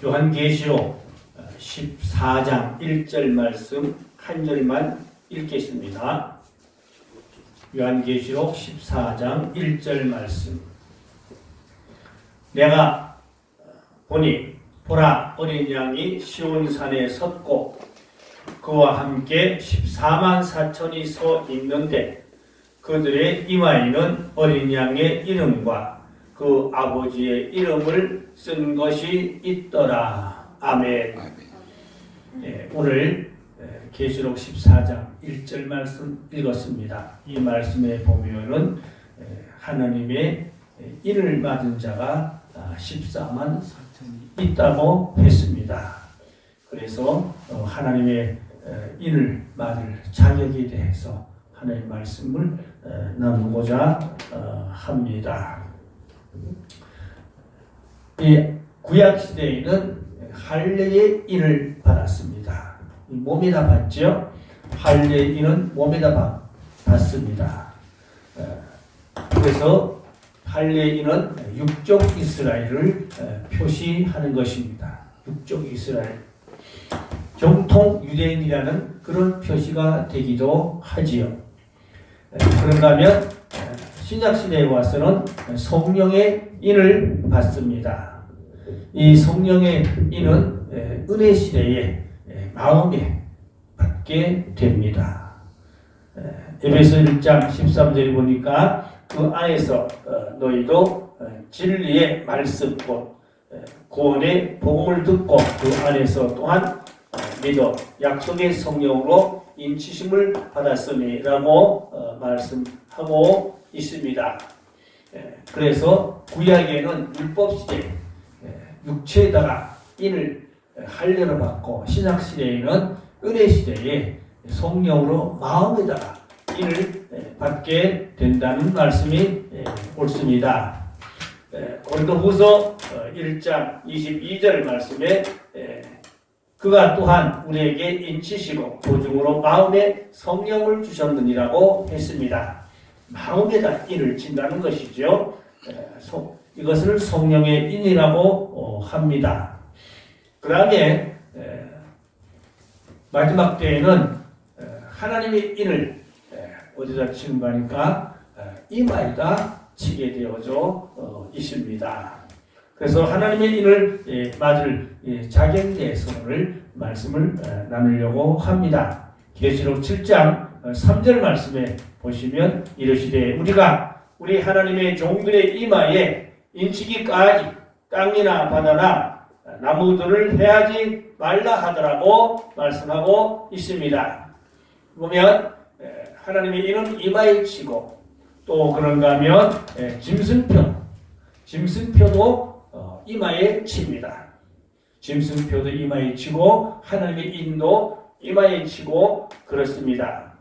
요한계시록 14장 1절 말씀 한 절만 읽겠습니다. 요한계시록 14장 1절 말씀. 내가 보니 보라 어린 양이 시온산에 섰고 그와 함께 14만 4천이 서 있는데 그들의 이마에는 어린 양의 이름과 그 아버지의 이름을 쓴 것이 있더라. 아멘. 오늘 계시록 14장 1절 말씀 읽었습니다. 이 말씀에 보면은 하나님의 인을 맞은 자가 14만 4천이 있다고 했습니다. 그래서 하나님의 인을 맞을 자격에 대해서 하나님의 말씀을 나누고자 합니다. 이 구약 시대에는 할례의 인을 받았습니다. 몸에다 받죠. 할례의 인은 몸에다 받습니다. 그래서 할례의 인은 육족 이스라엘을 표시하는 것입니다. 육족 이스라엘. 정통 유대인이라는 그런 표시가 되기도 하지요. 그런가 하면 신약시대에 와서는 성령의 인을 받습니다. 이 성령의 인은 은혜 시대에 마음에 받게 됩니다. 에베소 1장 13절에 보니까 그 안에서 너희도 진리의 말씀 곧 구원의 복음을 듣고 그 안에서 또한 믿어 약속의 성령으로 인치심을 받았으니라고 말씀하고 있습니다. 그래서 구약에는 율법 시대 육체에다가 인을 할례로 받고 신약 시대에는 은혜 시대에 성령으로 마음에다가 인을 받게 된다는 말씀이 옳습니다. 고린도후서 1장 22절 말씀에 그가 또한 우리에게 인치시고 도중으로 마음에 성령을 주셨느니라고 했습니다. 마음에다 인을 친다는 것이죠. 이것을 성령의 인이라고 합니다. 그 다음에 마지막 때에는 하나님의 인을 어디다 치는 거니까 이마에다 치게 되어져 있습니다. 그래서 하나님의 인을 맞을 자격에 대해서 오늘 말씀을 나누려고 합니다. 계시록 7장 3절 말씀에 보시면 이르시되 우리가 우리 하나님의 종들의 이마에 인치기까지 땅이나 바다나 나무들을 해하지 말라 하더라고 말씀하고 있습니다. 보면 하나님의 인은 이마에 치고 또 그런가 하면 짐승표도 이마에 칩니다. 짐승표도 이마에 치고 하나님의 인도 이마에 치고 그렇습니다.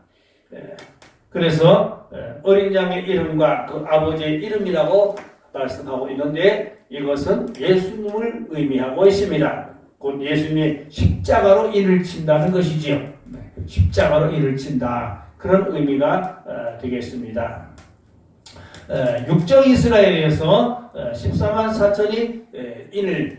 그래서 어린 양의 이름과 그 아버지의 이름이라고 말씀하고 있는데 이것은 예수님을 의미하고 있습니다. 곧 예수님의 십자가로 인을 친다는 것이지요. 십자가로 인을 친다. 그런 의미가 되겠습니다. 육적 이스라엘에서 14만 4천이 인을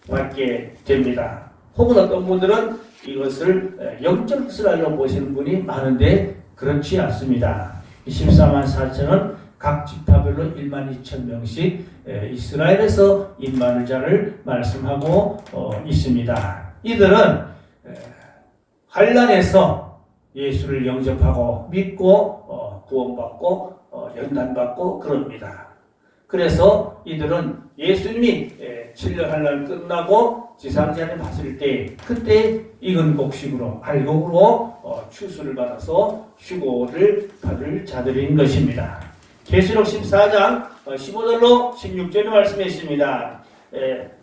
받게 됩니다. 혹은 어떤 분들은 이것을 영적 이스라엘로 보시는 분이 많은데 그렇지 않습니다. 14만 4천은 각 지파별로 1만 2천 명씩 이스라엘에서 인만을 자를 말씀하고 있습니다. 이들은 환난에서 예수를 영접하고 믿고 구원받고 연단받고 그럽니다. 그래서 이들은 예수님이 진료환난 끝나고 지상자를 봤을 때 그때 익은 곡식으로 알곡으로 추수를 받아서 휴고를 받을 자들인 것입니다. 계시록 14장 15절로 16절의 말씀에 있습니다.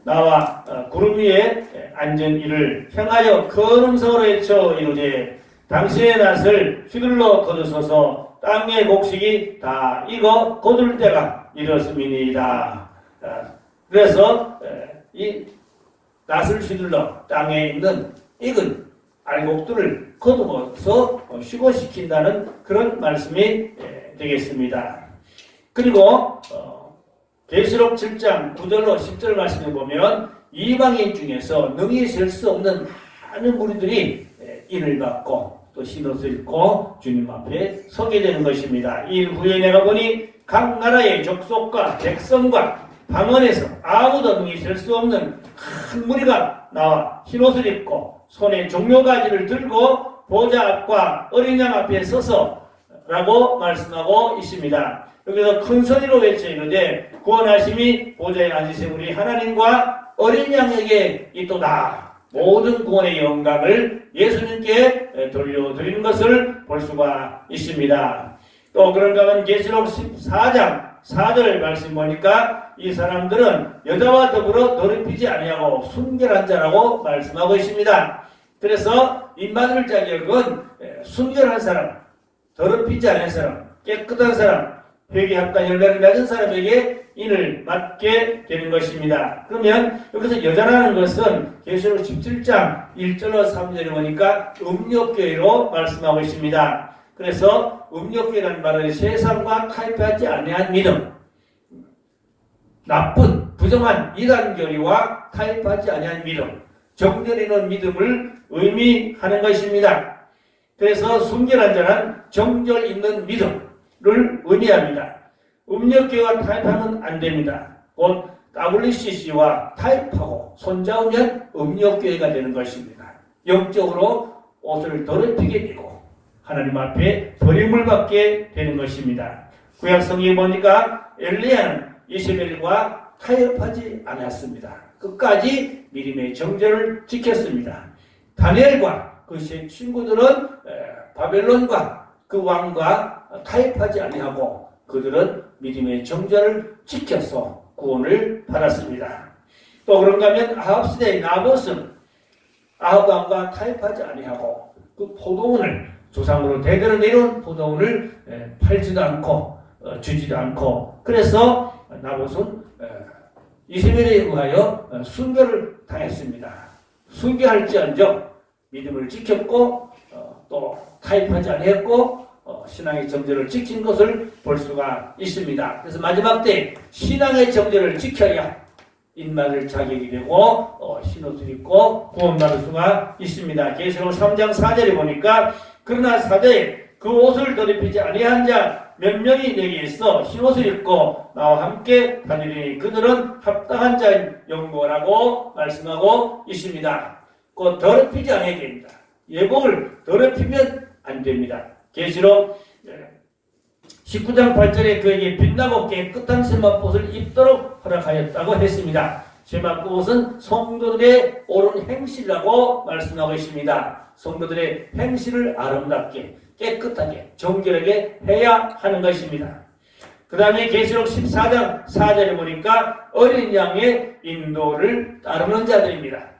나와 구름 위에 앉은 이를 향하여 큰 음성으로 외쳐 이르되 당신의 낫을 휘둘러 거두소서 땅의 곡식이 다 익어 거둘 때가 이렇음이니이다. 그래서 이 낫을 휘둘러 땅에 있는 익은 알곡들을 거두어서 휴고시킨다는 그런 말씀이 되겠습니다. 그리고 계시록 7장 9절로 10절 말씀을 보면 이방인 중에서 능히 셀 수 없는 많은 무리들이 인을 받고 또 흰옷을 입고 주님 앞에 서게 되는 것입니다. 일 후에 내가 보니 각 나라의 족속과 백성과 방언에서 아무도 능히 셀 수 없는 큰 무리가 나와 흰옷을 입고 손에 종려가지를 들고 보좌 앞과 어린 양 앞에 서서 라고 말씀하고 있습니다. 여기서 큰 소리로 외쳐 이르되 구원하심이 보좌에 앉으신 우리 하나님과 어린 양에게 있도다. 모든 구원의 영광을 예수님께 돌려드리는 것을 볼 수가 있습니다. 또 그런가 하면 계시록 14장 4절 말씀 보니까 이 사람들은 여자와 더불어 더럽히지 아니하고 순결한 자라고 말씀하고 있습니다. 그래서 인받을 자격은 순결한 사람, 더럽히지 않은 사람, 깨끗한 사람, 회개합과 열매를 맺은 사람에게 인을 맡게 되는 것입니다. 그러면 여기서 여자라는 것은 계시록 17장 1절로 3절에 보니까 음욕교회로 말씀하고 있습니다. 그래서 음욕교회라는 말은 세상과 타협하지 아니한 믿음, 나쁜 부정한 이단교리와 타협하지 아니한 믿음, 정결 있는 믿음을 의미하는 것입니다. 그래서 순결한 자는 정결 있는 믿음을 의미합니다. 음욕교회와 타협하면 안 됩니다. 곧 WCC와 타협하고 손잡으면 음욕교회가 되는 것입니다. 영적으로 옷을 더럽히게 되고 하나님 앞에 버림을 받게 되는 것입니다. 구약성경에 보니까 엘리야는 이세벨과 타협하지 않았습니다. 끝까지 믿음의 정절을 지켰습니다. 다니엘과 그 세 친구들은 바벨론과 그 왕과 타협하지 아니하고 그들은 믿음의 정절을 지켜서 구원을 받았습니다. 또 그런가 하면 아합 시대의 나봇은 아합 왕과 타협하지 아니하고 그 포도원을 조상으로 대대로 내려온 포도원을 팔지도 않고 주지도 않고 그래서 나봇은 이세벨에 의하여 순교를 당했습니다. 순교할지언정 믿음을 지켰고 또 타협하지 아니했고 신앙의 정절을 지킨 것을 볼 수가 있습니다. 그래서 마지막 때 신앙의 정절을 지켜야 인마를 자격이 되고 흰옷을 입고 구원받을 수가 있습니다. 계시록 3장 4절에 보니까 그러나 사자에 그 옷을 더럽히지 아니한 자 몇 명이 내게 있어 흰옷을 입고 나와 함께 다니리니 그들은 합당한 자인 영모라고 말씀하고 있습니다. 곧 더럽히지 않아야 됩니다. 예복을 더럽히면 안 됩니다. 계시록 19장 8절에 그에게 빛나고 깨끗한 세마포옷을 입도록 허락하였다고 했습니다. 세마포옷은 성도들의 옳은 행실이라고 말씀하고 있습니다. 성도들의 행실을 아름답게 깨끗하게 정결하게 해야 하는 것입니다. 그 다음에 계시록 14장 4절에 보니까 어린 양의 인도를 따르는 자들입니다.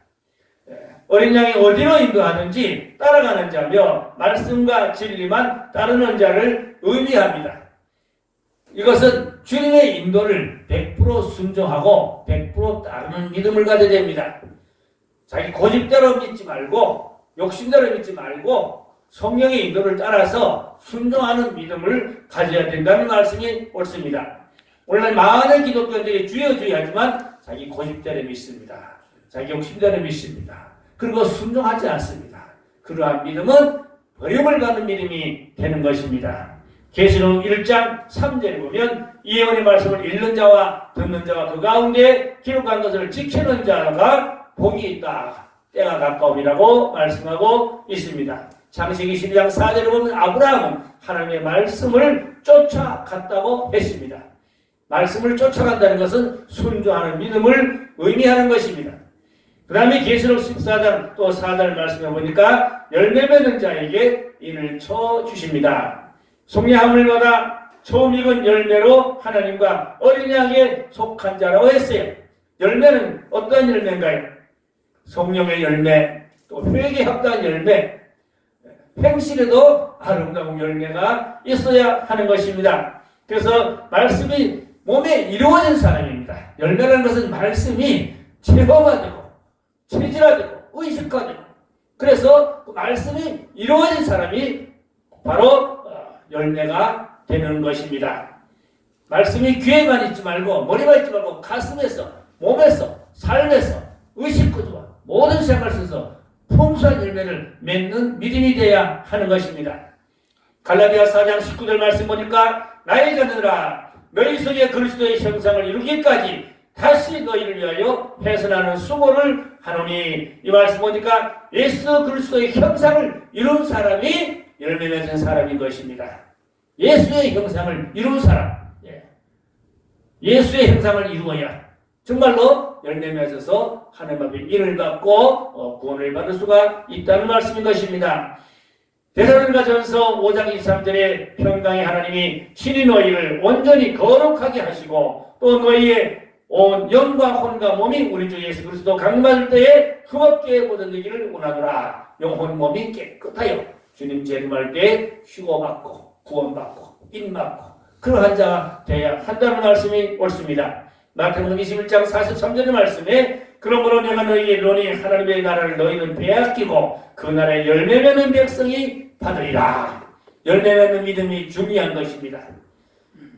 어린 양이 어디로 인도하는지 따라가는 자며 말씀과 진리만 따르는 자를 의미합니다. 이것은 주님의 인도를 100% 순종하고 100% 따르는 믿음을 가져야 됩니다. 자기 고집대로 믿지 말고 욕심대로 믿지 말고 성령의 인도를 따라서 순종하는 믿음을 가져야 된다는 말씀이 옳습니다. 오늘날 많은 기독교인들이 주여 주여 하지만 자기 고집대로 믿습니다. 자기 욕심대로 믿습니다. 그리고 순종하지 않습니다. 그러한 믿음은 버림을 받는 믿음이 되는 것입니다. 계시록 1장 3절에 보면 이 예언의 말씀을 읽는 자와 듣는 자와 그 가운데 기록한 것을 지키는 자가 복이 있다. 때가 가까움이라고 말씀하고 있습니다. 창세기 12장 4절에 보면 아브라함은 하나님의 말씀을 쫓아갔다고 했습니다. 말씀을 쫓아간다는 것은 순종하는 믿음을 의미하는 것입니다. 그 다음에 계시록 14장 또 4절 말씀해 보니까 열매 맺는 자에게 이를 쳐주십니다. 속량함을 받아 처음 익은 열매로 하나님과 어린 양에 속한 자라고 했어요. 열매는 어떤 열매인가요? 성령의 열매, 또 회개에 합당한 열매, 행실에도 아름다운 열매가 있어야 하는 것입니다. 그래서 말씀이 몸에 이루어진 사람입니다. 열매라는 것은 말씀이 체험화되고 체질화되고 의식화되고 그래서 그 말씀이 이루어진 사람이 바로 열매가 되는 것입니다. 말씀이 귀에만 있지 말고 머리만 있지 말고 가슴에서 몸에서 삶에서 의식구조와 모든 생각을 써서 풍성한 열매를 맺는 믿음이 되어야 하는 것입니다. 갈라디아 4장 19절 말씀 보니까 나의 자녀들아 너희 속에 그리스도의 형상을 이루기까지 다시 너희를 위하여 훼손하는 수고를 하노니, 이 말씀 보니까 예수 그리스도의 형상을 이룬 사람이 열매 맺은 사람인 것입니다. 예수의 형상을 이룬 사람, 예수의 형상을 이루어야 정말로 열매 맺어서 하나님 앞에 인을 받고 구원을 받을 수가 있다는 말씀인 것입니다. 데살로니가전서 5장 23절에 평강의 하나님이 친히 너희를 온전히 거룩하게 하시고 또 너희의 온 영과 혼과 몸이 우리 주 예수 그리스도 강림하실 때에 흠없게 보존되기를 원하노라. 영혼 몸이 깨끗하여 주님 재림할 때 휴거받고 구원받고 인받고 그러한 자가 되어야 한다는 말씀이 옳습니다. 마태복음 21장 43절의 말씀에 그러므로 내가 너희에게 이르노니 하나님의 나라를 너희는 빼앗기고 그 나라의 열매 맺는 백성이 받으리라. 열매 맺는 믿음이 중요한 것입니다.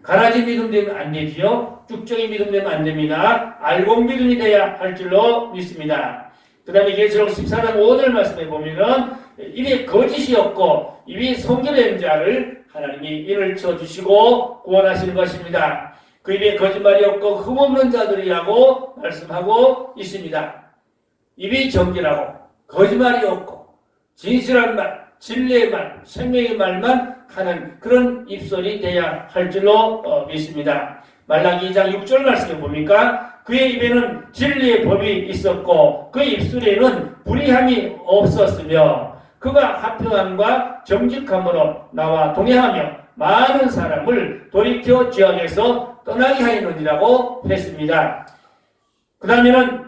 가라지 믿음 되면 안 되지요. 쭉정이 믿음 되면 안 됩니다. 알곡 믿음이 돼야 할 줄로 믿습니다. 그 다음에 계시록 14장 5절 말씀에 보면은 입에 거짓이 없고 입이 성결한 자를 하나님이 인을 쳐주시고 구원하시는 것입니다. 그 입에 거짓말이 없고 흠없는 자들이라고 말씀하고 있습니다. 입이 정결하고 거짓말이 없고 진실한 말, 진리의 말, 생명의 말만 하는 그런 입술이 돼야 할 줄로 믿습니다. 말라기 2장 6절 말씀에 보니까 그의 입에는 진리의 법이 있었고 그의 입술에는 불의함이 없었으며 그가 화평함과 정직함으로 나와 동행하며 많은 사람을 돌이켜 죄악에서 떠나게 하였느니라고 했습니다. 그 다음에는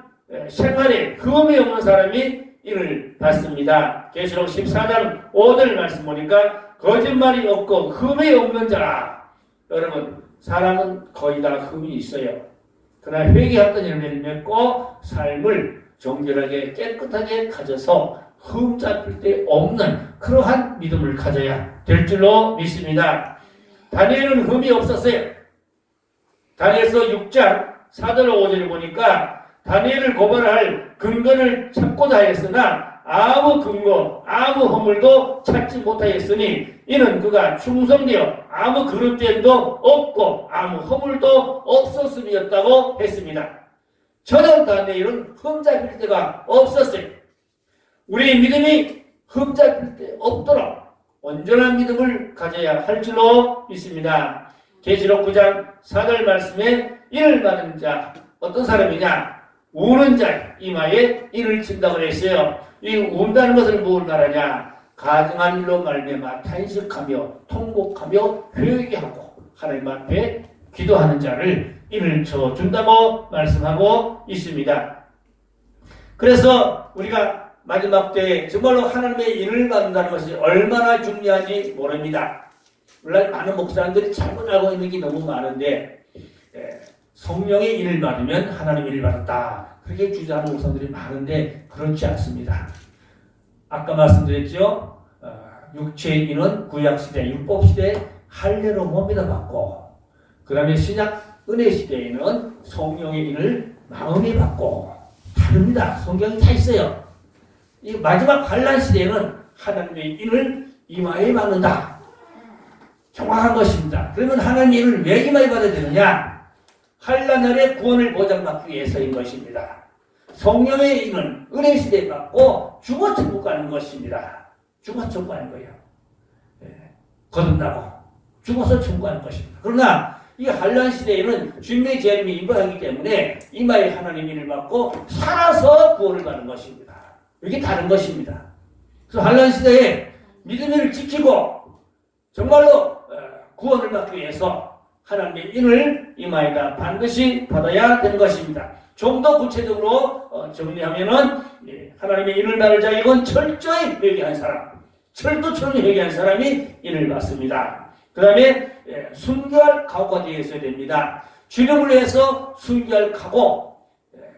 생활에 흠이 없는 사람이 이를 받습니다. 계시록 14장 5절 말씀 보니까 거짓말이 없고 흠이 없는 자라. 여러분 사람은 거의 다 흠이 있어요. 그러나 회개했던 열매를 맺고 삶을 정결하게 깨끗하게 가져서 흠 잡힐 데 없는 그러한 믿음을 가져야 될 줄로 믿습니다. 다니엘은 흠이 없었어요. 다니엘서 6장 4절 5절을 보니까 다니엘을 고발할 근거를 찾고자 하였으나 아무 근거, 아무 허물도 찾지 못하였으니 이는 그가 충성되어 아무 그릇됨도 없고 아무 허물도 없었음이었다고 했습니다. 저는 다니엘은 흠 잡힐 데가 없었어요. 우리의 믿음이 흠 잡힐 데 없도록 온전한 믿음을 가져야 할 줄로 믿습니다. 계시록 9장 4절 말씀에 인을 받은 자 어떤 사람이냐? 우는 자 이마에 인을 친다고 했어요. 이 운다는 것을 뭘 말하냐? 가증한 일로 말미암아 탄식하며 통곡하며 회개하고 하나님 앞에 기도하는 자를 인을 쳐준다고 말씀하고 있습니다. 그래서 우리가 마지막 때에 정말로 하나님의 인을 받는다는 것이 얼마나 중요한지 모릅니다. 물론 많은 목사님들이 잘못 알고 있는 게 너무 많은데 성령의 인을 받으면 하나님의 인을 받았다. 그렇게 주장하는 목사님들이 많은데 그렇지 않습니다. 아까 말씀드렸죠. 육체의 인은 구약시대, 율법시대 할례로 몸에다 받고 그 다음에 신약 은혜시대에는 성령의 인을 마음에 받고 다릅니다. 성경이 다 있어요. 이 마지막 환란시대에는 하나님의 인을 이마에 받는다. 정확한 것입니다. 그러면 하나님의 인을 왜 이마에 받아야 되느냐? 환란날에 구원을 보장받기 위해서인 것입니다. 성령의 인은 은혜시대에 받고 죽어 천국 가는 것입니다. 죽어 천국 가는 거예요. 거듭나고 죽어서 천국 가는 것입니다. 그러나 이 환란시대에는 주님의 재림이 임박하기 때문에 이마에 하나님의 인을 받고 살아서 구원을 받는 것입니다. 이게 다른 것입니다. 그래서 환란시대에 믿음을 지키고 정말로 구원을 받기 위해서 하나님의 인을 이마에다 반드시 받아야 되는 것입니다. 좀 더 구체적으로 정리하면은 하나님의 인을 받을 자격은 철저히 회개한 사람, 철두철미 회개한 사람이 인을 받습니다. 그 다음에 순교할 각오가 되어 있어야 됩니다. 주님을 위해서 순교할 각오,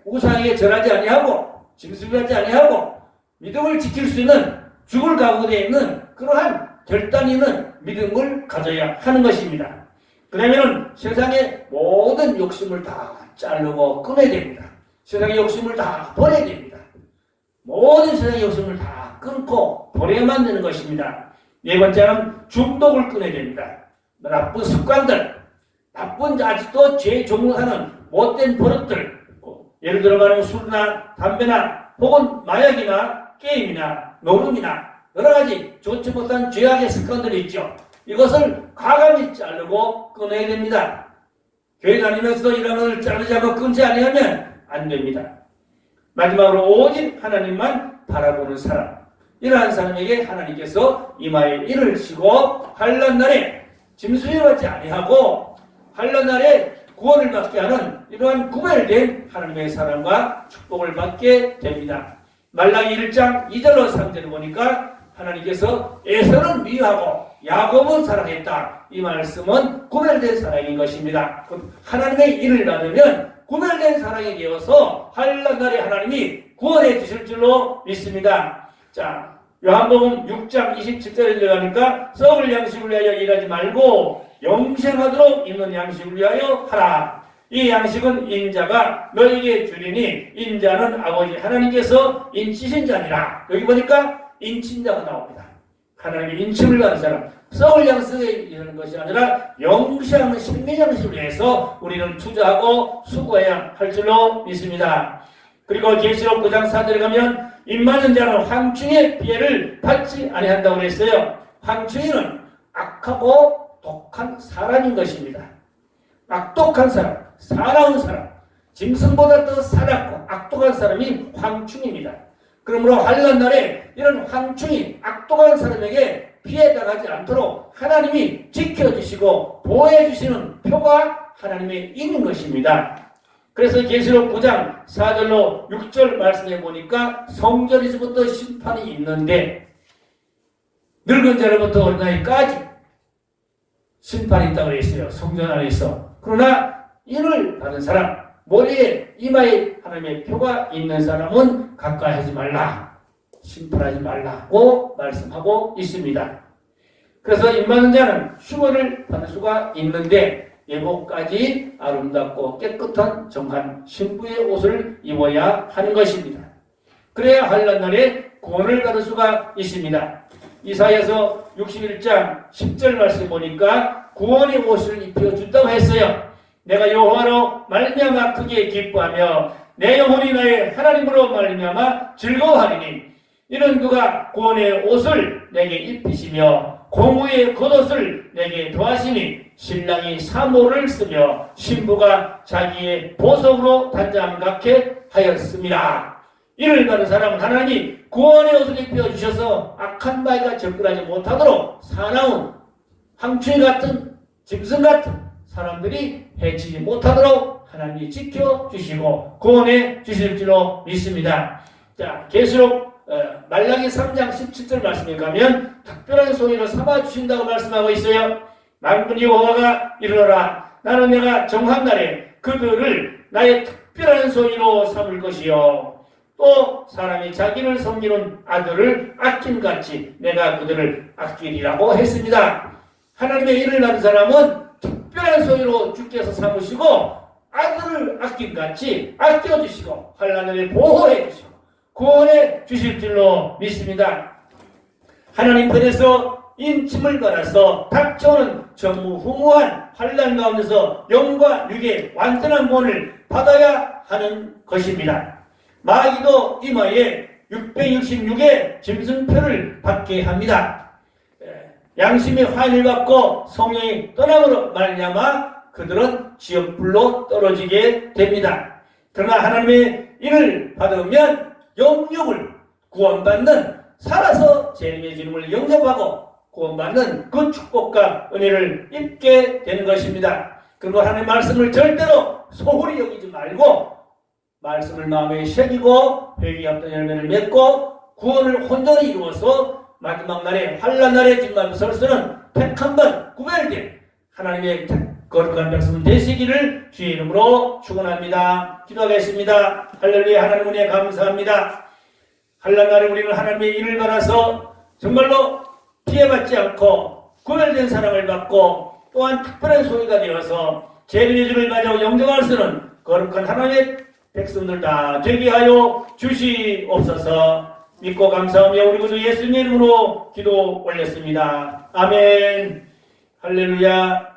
우상에게 절하지 아니하고 짐승하지 아니하고 믿음을 지킬 수 있는 죽을 각오가 되어 있는 그러한 결단 있는 믿음을 가져야 하는 것입니다. 그 다음에는 세상의 모든 욕심을 다 자르고 끊어야 됩니다. 세상의 욕심을 다 버려야 됩니다. 모든 세상의 욕심을 다 끊고 버려야만 되는 것입니다. 네 번째는 중독을 끊어야 됩니다. 나쁜 습관들, 나쁜 아직도 죄 종사하는 못된 버릇들, 예를 들어 말하면 술이나 담배나 혹은 마약이나 게임이나 노름이나 여러 가지 좋지 못한 죄악의 습관들이 있죠. 이것을 과감히 자르고 끊어야 됩니다. 교회 다니면서도 이런 것을 자르지 않고 끊지 않으면 안 됩니다. 마지막으로 오직 하나님만 바라보는 사람, 이러한 사람에게 하나님께서 이마에 일을 치고 환난 날에 짐승을 받지 아니하고 환난 날에 구원을 받게 하는 이러한 구별된 하나님의 사랑과 축복을 받게 됩니다. 말라기 1장 2절로 3절을 보니까 하나님께서 에서는 미워하고 야곱은 사랑했다. 이 말씀은 구별된 사랑인 것입니다. 하나님의 일을 받으면 구별된 사랑이 되어서 환난 날에 하나님이 구원해 주실 줄로 믿습니다. 자, 요한복음 6장 27절에 들어가니까 썩을 양식을 위하여 일하지 말고 영생하도록 있는 양식을 위하여 하라. 이 양식은 인자가 너에게 주리니 인자는 아버지 하나님께서 인치신 자니라. 여기 보니까 인친자가 나옵니다. 하나님의 인침을 받은 사람, 썩을 양식에 이르는 것이 아니라 영생하는 생명 양식을 위해서 우리는 투자하고 수고해야 할 줄로 믿습니다. 그리고 계시록 9장 4절에 가면 임하는 자는 황충의 피해를 받지 아니한다고 그랬어요. 황충이는 악하고 독한 사람인 것입니다. 악독한 사람, 사나운 사람, 짐승보다 더 사납고 악독한 사람이 황충입니다. 그러므로 환난 날에 이런 황충이 악독한 사람에게 피해당하지 않도록 하나님이 지켜주시고 보호해주시는 표가 하나님의 인인 것입니다. 그래서 계시록 9장 4절로 6절 말씀해 보니까 성전에서부터 심판이 있는데 늙은 자로부터 어린아이까지 심판이 있다고 했어요. 성전 안에서. 그러나 이를 받은 사람, 머리에 이마에 하나님의 표가 있는 사람은 가까이 하지 말라, 심판하지 말라고 말씀하고 있습니다. 그래서 임하는 자는 휴거를 받을 수가 있는데 예복까지 아름답고 깨끗한 정한 신부의 옷을 입어야 하는 것입니다. 그래야 환난 날에 구원을 받을 수가 있습니다. 이사야서 61장 10절 말씀 보니까 구원의 옷을 입혀준다고 했어요. 내가 여호와로 말미암아 크게 기뻐하며 내 영혼이 나의 하나님으로 말미암아 즐거워하리니 이는 그가 구원의 옷을 내게 입히시며 공의의 겉옷을 내게 더하시니 신랑이 사모를 쓰며 신부가 자기의 보석으로 단장같게 하였습니다. 이를 받은 사람은 하나님이 구원의 옷을 입혀주셔서 악한 바위가 접근하지 못하도록 사나운 황충이 같은 짐승 같은 사람들이 해치지 못하도록 하나님이 지켜주시고 구원해 주실 줄로 믿습니다. 자, 계시록 말라기 3장 17절 말씀에 가면 특별한 소리로 삼아주신다고 말씀하고 있어요. 만군의 여호와가 이르노라. 나는 내가 정한 날에 그들을 나의 특별한 소리로 삼을 것이요 또 사람이 자기를 섬기는 아들을 아낌같이 내가 그들을 아끼리라고 했습니다. 하나님의 일을 받은 사람은 특별한 소리로 주께서 삼으시고 아들을 아낌같이 아껴주시고 환난을 보호해 주시고 구원해 주실 줄로 믿습니다. 하나님 편에서 인침을 받아서 닥쳐오는 전무후무한 환난 가운데서 영과 육의 완전한 구원을 받아야 하는 것입니다. 마귀도 이마에 666의 짐승표를 받게 합니다. 양심의 화인을 받고 성령이 떠남으로 말미암아 그들은 지옥불로 떨어지게 됩니다. 그러나 하나님의 일을 받으면 영육을 구원받는 살아서 재림의 기름을 영접하고 구원받는 그 축복과 은혜를 입게 되는 것입니다. 그리고 하나님의 말씀을 절대로 소홀히 여기지 말고 말씀을 마음에 새기고 회개의 합당 열매를 맺고 구원을 혼전히 이루어서 마지막 날에 환난 날에 진만 설수는 택한 번 구별된 하나님의 거룩한 백성 되시기를 주의 이름으로 축원합니다. 기도하겠습니다. 할렐루야. 하나님 은혜 감사합니다. 환난 날에 우리는 하나님의 일을 받아서 정말로 피해받지 않고 구별된 사랑을 받고 또한 특별한 소유가 되어서 재림의 주를 맞이하고 영접할 수는 거룩한 하나님의 백성들 다 되게 하여 주시옵소서. 믿고 감사하며 우리 구주 예수님 이름으로 기도 올렸습니다. 아멘. 할렐루야.